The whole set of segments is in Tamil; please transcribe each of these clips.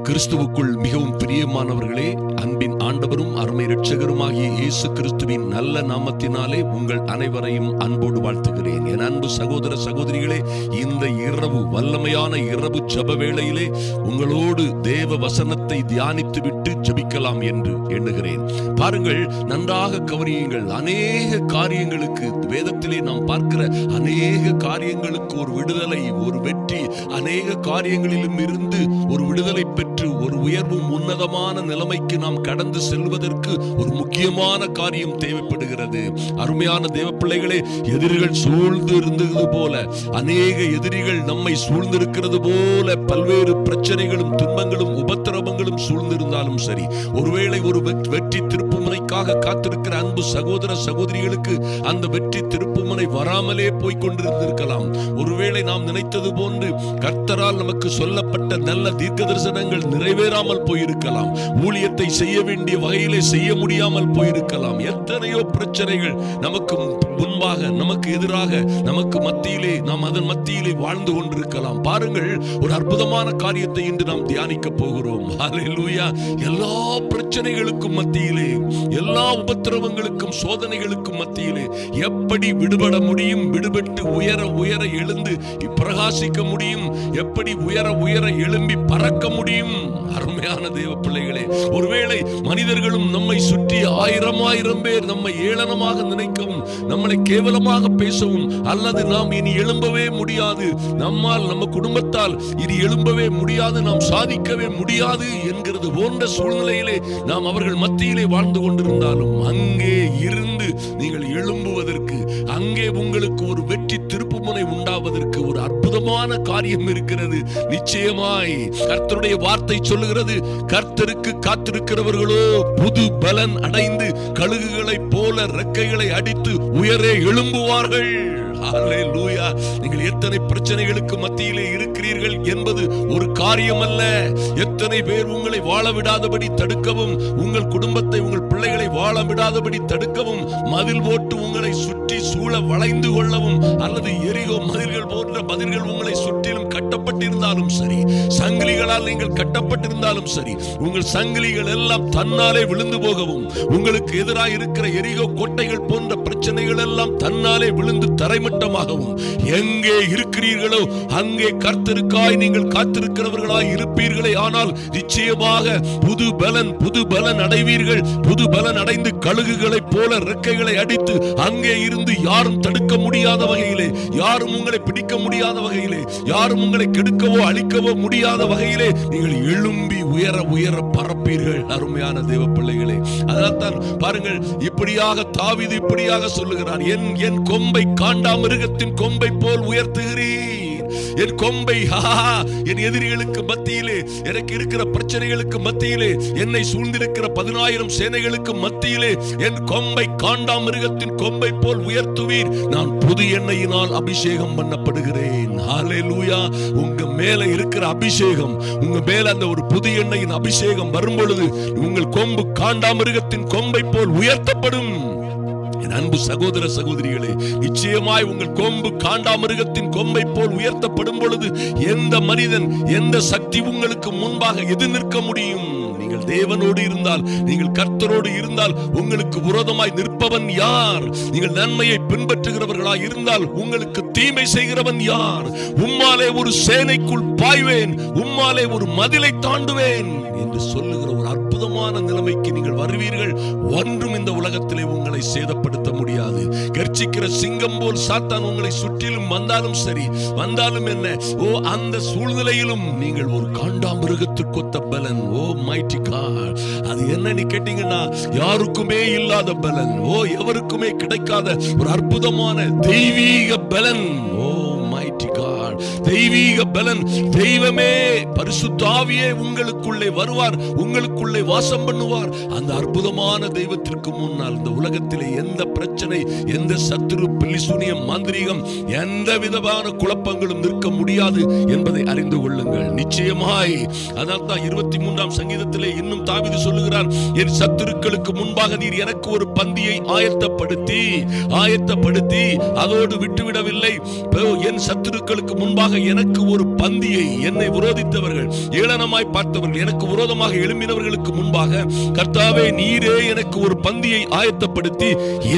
கிறிஸ்துவுக்குள் மிகவும் பிரியமானவர்களே, அன்பின் ஆண்டவரும் அருமை இரட்சகருமாகிய இயேசு கிறிஸ்துவின் நல்ல நாமத்தினாலே உங்கள் அனைவரையும் அன்போடு வாழ்த்துகிறேன். என் அன்பு சகோதர சகோதரிகளே, இந்த இரவு வல்லமையான இரவு ஜெப வேளையிலே உங்களோடு தேவ வசனத்தை தியானித்து விட்டு ஜெபிக்கலாம் என்று எண்ணுகிறேன். பாருங்கள், நன்றாக கவனியுங்கள். அநேக காரியங்களுக்கு வேதத்திலே நாம் பார்க்கிற அநேக காரியங்களுக்கு ஒரு விடுதலை, ஒரு வெற்றி, அநேக காரியங்களிலும் இருந்து ஒரு விடுதலை பெற்று ஒரு உயர்வும் உன்னதமான நிலைமைக்கு நாம் கடந்து செல்வதற்கு ஒரு முக்கியமான காரியம் தேவைப்படுகிறது. அருமையான தேவ பிள்ளைகளே, எதிரிகள் சூழ்ந்து இருந்தது போல, அநேக எதிரிகள் நம்மை சூழ்ந்திருக்கிறது போல பல்வேறு பிரச்சனைகளும் துன்பங்களும் உபத்திரவங்களும் சூழ்ந்திருந்தாலும் சரி, ஒருவேளை ஒரு வெற்றி திருப்புமுனைக்காக காத்திருக்கிற அன்பு சகோதர சகோதரிகளுக்கு அந்த வெற்றி திருப்புமுனை வராமலே போய்கொண்டிருந்திருக்கலாம். ஒருவேளை நாம் நினைத்தது போன்று கர்த்தரால் நமக்கு சொல்லப்பட்ட நல்ல தீர்க்க தரிசனங்கள் நிறைவேறாமல் போயிருக்கலாம். ஊழியத்தை செய்ய வேண்டிய வகையிலே செய்ய முடியாமல் போயிருக்கலாம். எத்தனையோ பிரச்சனைகள் நமக்கு முன்பாக, நமக்கு எதிராக, நமக்கு மத்தியிலே, நாம் அதன் மத்தியிலே வாழ்ந்து கொண்டிருக்கலாம். பாருங்கள், ஒரு அற்புதமான காரியத்தை இன்று நாம் தியானிக்க போகிறோம். ஹல்லேலூயா. எல்லா பிரச்சனைகளுக்கும் மத்தியிலே, எல்லா உபத்திரவங்களுக்கும் சோதனைகளுக்கும் மத்தியிலே எப்படி விடுபட முடியும், விடுபட்டு உயர உயர எழுந்து பிரகாசிக்க முடியும், எப்படி உயர உயர எழும்பி பறக்க முடியும். அருமையான தேவ பிள்ளைகளே, ஒருவேளை மனிதர்களும் நம்மை சுற்றி ஆயிரம் பேர் நம்மை ஏளனமாக நினைக்கவும், நம்மளை கேவலமாக பேசவும், அல்லது நாம் இனி எழும்பவே முடியாது, நம்மால் நம்ம குடும்பத்தால் இனி எழும்பவே முடியாது, நாம் சாதிக்கவே முடியாது என்கிறது போன்ற சூழ்நிலையிலே நாம் அவர்கள் மத்தியிலே வாழ்ந்து கொண்டிருந்தாலும், அங்கே இருந்து நீங்கள் எழும்புவதற்கு, அங்கே உங்களுக்கு ஒரு வெற்றி திருப்புமுனை உண்டாவதற்கு ஒரு அற்புதமான காரியம் இருக்கிறது. நிச்சயமாய் கர்த்தருடைய வார்த்தை சொல்லுகிறது, கர்த்தருக்கு காத்திருக்கிறவர்களோ புது பலன் அடைந்து கழுகுகளைப் போல ரெக்கைகளை அடித்து உயரே எழும்புவார்கள். ஹல்லேலூயா. நீங்கள் எத்தனை பிரச்சனைகளுக்கு மத்தியிலே இருக்கிறீர்கள் என்பது ஒரு காரியம் அல்ல. எத்தனை பேர் உங்களை வாழ விடாதபடி தடுக்கவும், உங்கள் குடும்பத்தை, உங்கள் பிள்ளைகளை வாழ விடாதபடி தடுக்கவும், மதில் போட்டு உங்களை சுற்றி சூழ வளைந்து கொள்ளவும், அல்லது எரிகோ மதில்கள் போன்ற மதில்கள் உங்களை சுற்றிலும் கட்டப்பட்டிருந்தாலும் சரி, சங்கிலிகளால் நீங்கள் கட்டப்பட்டிருந்தாலும் சரி, உங்கள் சங்கிலிகள் எல்லாம் தன்னாலே விழுந்து போகவும், உங்களுக்கு எதிராக இருக்கிற எரிகோ கோட்டைகள் போன்ற பிரச்சனைகள் எல்லாம் தன்னாலே விழுந்து தரைமட்டமாகவும், எங்கே இருக்கிறீர்களோ அங்கே கர்த்தருக்காய் நீங்கள் காத்திருக்கிறவர்களாய் இருப்பீர்களே ஆனால் நிச்சயமாக புது பலன் அடைவீர்கள். புது பலன் அடைந்து கழுகுகளைப் போல ரெக்கைகளை அடித்து அங்கே இருந்து யாரும் தடுக்க முடியாத வகையிலே, யாரும் உங்களை பிடிக்க முடியாத வகையிலே, யாரும் உங்களை கெடுக்கவோ அழிக்கவோ முடியாத வகையிலே நீங்கள் எழும்பி உயர உயர பறப்பீர்கள். அருமையான தேவ பிள்ளைகளே, அதனால்தான் பாருங்கள், இப்படியாக தாவீது இப்படியாக சொல்லுகிறார், என் கொம்பை காண்டாமிருகத்தின் கொம்பை போல் உயர்த்துகிறீர். என் கொம்பை, என் எதிரிகளுக்கு மத்தியிலே, எனக்கு இருக்கிற பிரச்சனைகளுக்கு மத்தியிலே, என்னை சூழ்ந்திருக்கிற 10,000 சேனைகளுக்கு மத்தியிலே என் கொம்பை காண்டாமிருகத்தின் கொம்பை போல் உயர்த்துவீர். நான் புது எண்ணெயினால் அபிஷேகம் பண்ணப்படுகிறேன். ஹல்லேலூயா. உங்க மேல இருக்கிற அபிஷேகம், உங்க மேல அந்த ஒரு புது எண்ணெயின் அபிஷேகம் வரும் பொழுது உங்கள் கொம்பு காண்டாமிருகத்தின் கொம்பை போல் உயர்த்தப்படும். என் அன்பு சகோதர சகோதரிகளே, நிச்சயமாய் உங்கள் கொம்பு காண்டாமிருகத்தின் கொம்பை போல் உயர்த்தப்படும் பொழுது எந்த மனிதன், எந்த சக்தி உங்களுக்கு முன்பாக எது நிற்க முடியும்? நீங்கள் தேவனோடு இருந்தால், நீங்கள் கர்த்தரோடு இருந்தால் உங்களுக்கு விரோதமாய் நிற்பவன் யார்? நீங்கள் நன்மையை பின்பற்றுகிறவர்களாய் இருந்தால் உங்களுக்கு தீமை செய்கிறவன் யார்? உம்மாலே ஒரு சேனைக்குள் பாய்வேன், உம்மாலே ஒரு மதிலை தாண்டுவேன் என்று சொல்லுகிற ஒரு அற்புதமான நிலைமைக்கு நீங்கள் வருவீர்கள். ஒன்றும் இந்த உலகத்திலே உங்களை சேதப்படுத்த முடியாது. கர்ச்சிக்கிற சிங்கம் போல் சாத்தான் உங்களை சுற்றிலும் வந்தாலும் சரி, வந்தாலும் என்ன, அந்த சூழ்நிலையிலும் நீங்கள் ஒரு காண்டாமிருகத்திற்கு ஒத்த பலன். Mighty god. அது என்னன்னு கேட்டீங்கன்னா, யாருக்குமே இல்லாத பலன், எவருக்குமே கிடைக்காத ஒரு அற்புதமான தெய்வீக பலன். Mighty god. தெய்வீக பலன். தெய்வமே, பரிசுத்த ஆவியே உங்களுக்குள்ளே வருவார், உங்களுக்குள்ளே வாசம் பண்ணுவார். அந்த அற்புதமான தெய்வத்திற்கு முன்னால் இந்த உலகத்திலே எந்த பிரச்சனை, எந்த சத்துரு, பில்லிசூனியம், மாந்திரீகம், எந்த விதமான குழப்பங்களும் நிற்க முடியாது என்பதை அறிந்து கொள்ளுங்கள். நிச்சயமாய். அதனால்தான் 23ஆம் சங்கீதத்திலே இன்னும் தாவீது சொல்லுகிறார், என் சத்துருக்களுக்கு முன்பாக நீர் எனக்கு ஒரு பந்தியை ஆயத்தப்படுத்தி அதோடு விட்டுவிடவில்லை. என் சத்துருக்களுக்கு முன்பாக எனக்கு ஒரு பந்தியை, என்னை விரோதித்தவர்கள், ஏளனமாய் பார்த்தவர்கள், எனக்கு விரோதமாக எழும்பினவர்களுக்கு முன்பாக கர்த்தாவே நீரே எனக்கு ஒரு பந்தியை ஆயத்தப்படுத்தி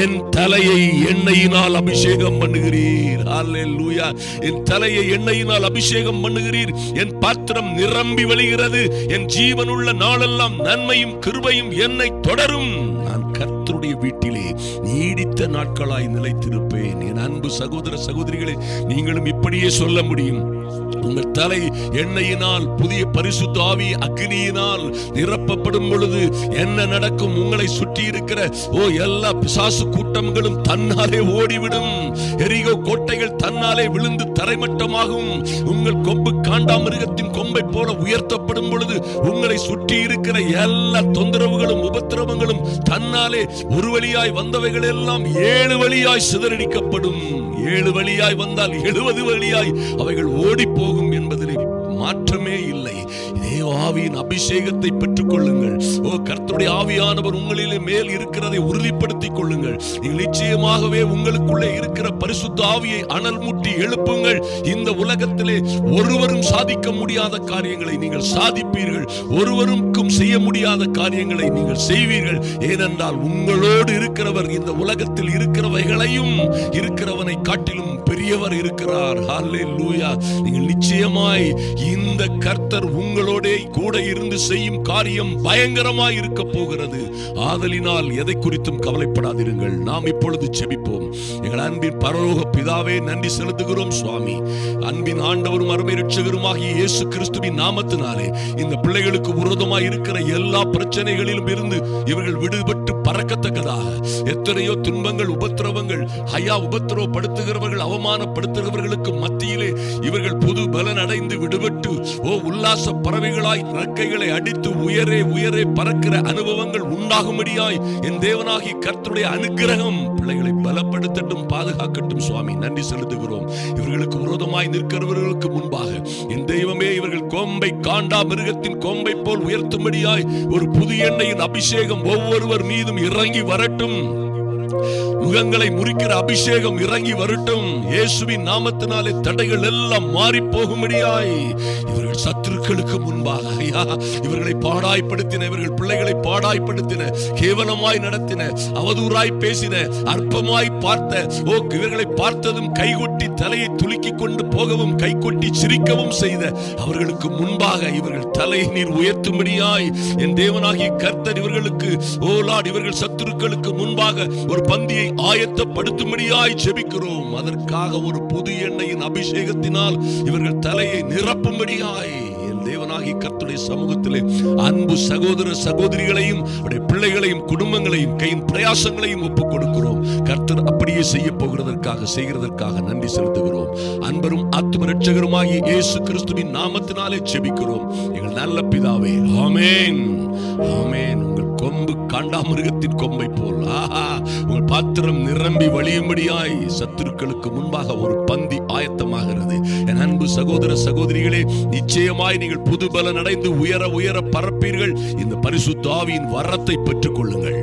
என் தலையை எண்ணெயினால் அபிஷேகம் பண்ணுகிறீர். அல்லேலூயா. என் தலையை எண்ணெயினால் அபிஷேகம் பண்ணுகிறீர். என் பாத்திரம் நிரம்பி வழிகிறது. என் ஜீவனுள்ள நாளெல்லாம் நன்மையும் கிருபையும் என்னை தொடரும். நான் கர்த்தருடைய வீட்டிலே நீடித்த நாட்களாய் நிலைத்திருப்பேன். என் அன்பு சகோதர சகோதரிகளே, நீங்களும் இப்படியே சொல்ல முடியும். உங்கள் தலை எண்ணெயினால், புதிய பரிசுத்த ஆவி அக்னியினால் நிரப்பப்படும் பொழுது என்ன நடக்கும்? உங்களை சுற்றி இருக்கிற எல்லா பிசாசு கூட்டங்களும் தன்னாலே ஓடிவிடும். எரிகோ கோட்டைகள் தன்னாலே விழுந்து தரைமட்டமாகும். உங்கள் கொம்பு காண்டாமிருகத்தின் கொம்பை போல உயர்த்தப்படும் பொழுது உங்களை சுற்றி இருக்கிற எல்லா தொந்தரவுகளும் உபத்திரவங்களும் தன்னாலே ஒரு வழியாய் வந்தவைகள் எல்லாம் 7 வழியாய் சிதறடிக்கப்படும். 7 வழியாய் வந்தால் 70 வழியாய் அவைகள் ஓடி போகும் என்பதிலே மாற்றமே இல்லை. இதே ஆவியின் அபிஷேகத்தை பெற்றுக் கொள்ளுங்கள். கர்த்தருடைய ஆவியானவர் உங்களிலே மேல் இருக்கிறதை உறுதிப்படுத்திக் கொள்ளுங்கள். நீங்கள் நிச்சயமாகவே உங்களுக்குள்ளே இருக்கிற பரிசுத்த ஆவியை அனல் மூட்டி எழுப்புங்கள். இந்த உலகத்திலே ஒருவரும் சாதிக்க முடியாத காரியங்களை நீங்கள் சாதிப்பீர்கள். ஒருவருக்கும் செய்ய முடியாத காரியங்களை நீங்கள் செய்வீர்கள். ஏனென்றால் உங்களோடு இருக்கிறவர் இந்த உலகத்தில் இருக்கிறவைகளையும் இருக்கிறவனை காட்டிலும் பெரியவர் இருக்கிறார். ஹல்லேலூயா. நீங்கள் நிச்சயமாய் இந்த கர்த்தர் உங்களோட கூட இருந்து செய்யும் காரியம் பயங்கரமாய் இருக்க போகிறது. ஆதலினால் எதை குறித்தும் கவலைப்படாதிருங்கள். நாம் இப்பொழுது ஜெபிப்போம். எங்கள் அன்பின் பரலோக பிதாவே, நன்றி செலுத்துகிறோம் சுவாமி. அன்பின் ஆண்டவரும் அருமை இரட்சகருமாகிய இயேசு கிறிஸ்துவின் நாமத்தினாலே இந்த பிள்ளைகளுக்கு விரோதமாய் இருக்கிற எல்லா பிரச்சனைகளிலும் இருந்து இவர்கள் விடுபட்டு பறக்கத்தக்கதாக எத்தனையோ துன்பங்கள், உபத்திரவங்கள், உபத்திரவப்படுத்துகிறவர்கள், அவமானப்படுத்துகிறவர்களுக்கு மத்தியிலே இவர்கள் புது பலன் அடைந்து விடுபட்டு உல்லாச பறவைகளாய் ரெக்கைகளை அடித்து உயரே உயரே பறக்கிற அனுபவங்கள் உண்டாகும்படியாய் என் தேவனாகிய கர்த்தருடைய அனுக்கிரகம் பிள்ளைகளை பலப்படுத்தட்டும், பாதுகாக்கட்டும் சுவாமி. நன்றி செலுத்துகிறோம். இவர்களுக்கு விரோதமாய் நிற்கிறவர்களுக்கு முன்பாக என் தெய்வமே, இவர்கள் கொம்பை காண்டா மிருகத்தின் கொம்பை போல் உயர்த்தும்படியாய் ஒரு புது எண்ணெயின் அபிஷேகம் ஒவ்வொருவர் மீதும் இறங்கி வரட்டும். முகங்களை முறிக்கிற அபிஷேகம் இறங்கி வரட்டும். இயேசுவின் நாமத்தினாலே தடைகள் எல்லாம் மாறி போகும்படியாய் இவர்கள் சத்துருக்களுக்கு முன்பாக இவர்களை பாடாய்ப்படுத்தின, இவர்கள் பிள்ளைகளை பாடாய்ப்படுத்தின, கேவலமாய் நடத்தின, அவதூறாய் பேசின, அற்பமாய் பார்த்த, இவர்களை பார்த்ததும் கைகொட்டி தலையை துலுக்கி கொண்டு போகவும் கைகொட்டி சிரிக்கவும் செய்த அவர்களுக்கு முன்பாக இவர்கள் தலையை நீர் உயர்த்தும்படியாய் என் தேவனாகிய கர்த்தர் இவர்களுக்கு இவர்கள் சத்துருக்களுக்கு முன்பாக ஒரு பந்தியை ஆயத்தப்படுத்தும்படியாய் ஜெபிக்கிறோம். அதற்காக ஒரு புது எண்ணெயின் அபிஷேகத்தினால் இவர்கள் தலையை நிரப்பும்படியாய் என் தேவனாகிய கர்த்தருடைய சமூகத்திலே அன்பு சகோதர சகோதரிகளையும் பிள்ளைகளையும் குடும்பங்களையும் கையின் பிரயாசங்களையும் ஒப்புக் கொடுக்கிறோம். கர்த்தர் அப்படியே செய்ய செய்கிறதற்காக நன்றி செலுத்துகிறோம். அன்பரும் ஆத்தும இரட்சகருமாகிய இயேசு கிறிஸ்துவின் நாமத்தினாலே ஜெபிக்கிறோம் எங்கள் நல்ல பிதாவே. ஆமென், ஆமென். உங்கள் கொம்பு காண்டாமிருகத்தின் கொம்பை போல் உங்கள் பாத்திரம் நிரம்பி வழியும்படியாய் சத்துருக்களுக்கு முன்பாக ஒரு பந்தி ஆயத்தமாகிறது. என் அன்பு சகோதர சகோதரிகளே, நிச்சயமாய் நீங்கள் புது பலன் அடைந்து உயர உயர பறப்பீர்கள். இந்த பரிசுத்த ஆவியின் வரத்தை பெற்றுக் கொள்ளுங்கள்.